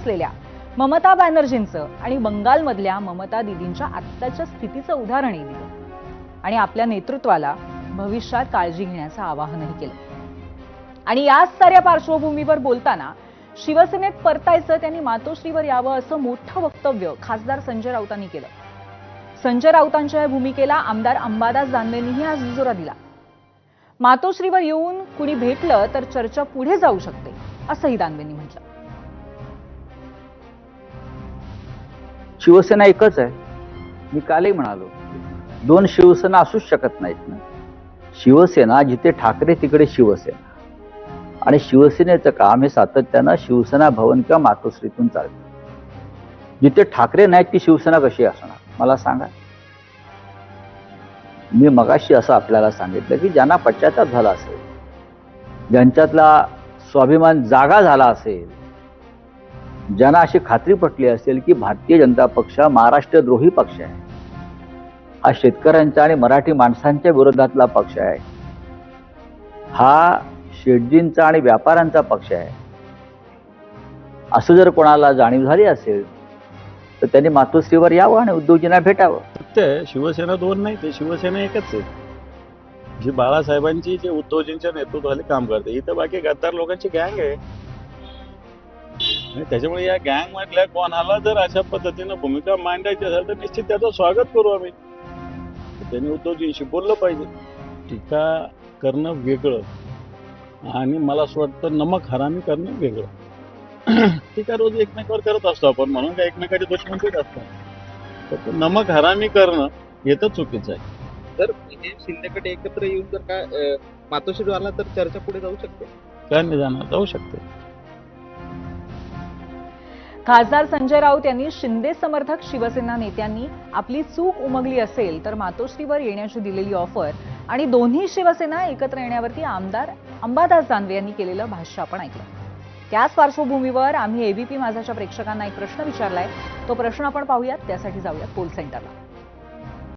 असलेल्या ममता बॅनर्जींचं आणि बंगालमधल्या ममता दीदींच्या आत्ताच्या स्थितीचं उदाहरणही दिलं आणि आपल्या नेतृत्वाला भविष्यात काळजी घेण्याचं आवाहनही केलं. आणि याच साऱ्या पार्श्वभूमीवर बोलताना शिवसेनेत परतायचं त्यांनी मातोश्रीवर यावं असं मोठं वक्तव्य खासदार संजय राऊतांनी केलं. संजय राऊतांच्या या भूमिकेला आमदार अंबादास दानवेंनीही आज दुजोरा दिला. मातोश्रीवर येऊन कुणी भेटलं तर चर्चा पुढे जाऊ शकते असंही दानवेंनी म्हटलं. शिवसेना एकच आहे. मी कालही म्हणालो, दोन शिवसेना असूच शकत नाहीत ना. शिवसेना जिथे ठाकरे तिकडे शिवसेना, आणि शिवसेनेचं काम हे सातत्यानं शिवसेना भवन किंवा मातोश्रीतून चालतं. जिथे ठाकरे नाहीत ती शिवसेना कशी असणार मला सांगा. मी मगाशी असं आपल्याला सांगितलं की ज्यांना पश्चाताप झाला असेल, ज्यांच्यातला स्वाभिमान जागा झाला असेल, ज्यांना अशी खात्री पटली असेल की भारतीय जनता पक्ष महाराष्ट्रद्रोही पक्ष आहे, हा शेतकऱ्यांच्या आणि मराठी माणसांच्या विरोधातला पक्ष आहे, हा शेटजींचा आणि व्यापाऱ्यांचा पक्ष आहे, असं जर कोणाला जाणीव झाली असेल तर त्यांनी मातोश्रीवर यावं आणि उद्धवजींना भेटावं. ते शिवसेना दोन नाही, ते शिवसेना एकच आहे जी बाळासाहेबांची जे उद्धवजींच्या नेतृत्वाखाली काम करते. इथं बाकी गद्दार लोकांची गँग आहे आणि त्याच्यामुळे या गँग मधल्या कोणाला जर अशा पद्धतीनं भूमिका मांडायची असेल तर निश्चित त्याचं स्वागत करू आम्ही. त्यांनी उद्धवजींशी बोललं पाहिजे. टीका करणं वेगळं आणि मला असं वाटतं नमक हरामी करणं वेगळं. टीका रोज एकमेकावर करत असतो आपण, म्हणून काय एकमेकाचे दुश्मन देत असतात. तर नमक हरामी करणं हे तर चुकीचं आहे. तर हे शिंदेकडे एकत्र येऊन जर का मातोश्री आला तर चर्चा पुढे जाऊ शकते. काय नाही जाणार, जाऊ शकते. खासदार संजय राऊत यांनी शिंदे समर्थक शिवसेना नेत्यांनी आपली चूक उमगली असेल तर मातोश्रीवर येण्याची दिलेली ऑफर आणि दोन्ही शिवसेना एकत्र येण्यावरती आमदार अंबादास दानवे यांनी केलेलं भाष्य आपण ऐकलं. त्याच पार्श्वभूमीवर आम्ही एबीपी माझाच्या प्रेक्षकांना एक प्रश्न विचारलाय. तो प्रश्न आपण पाहूयात. त्यासाठी जाऊयात पोल सेंटरला.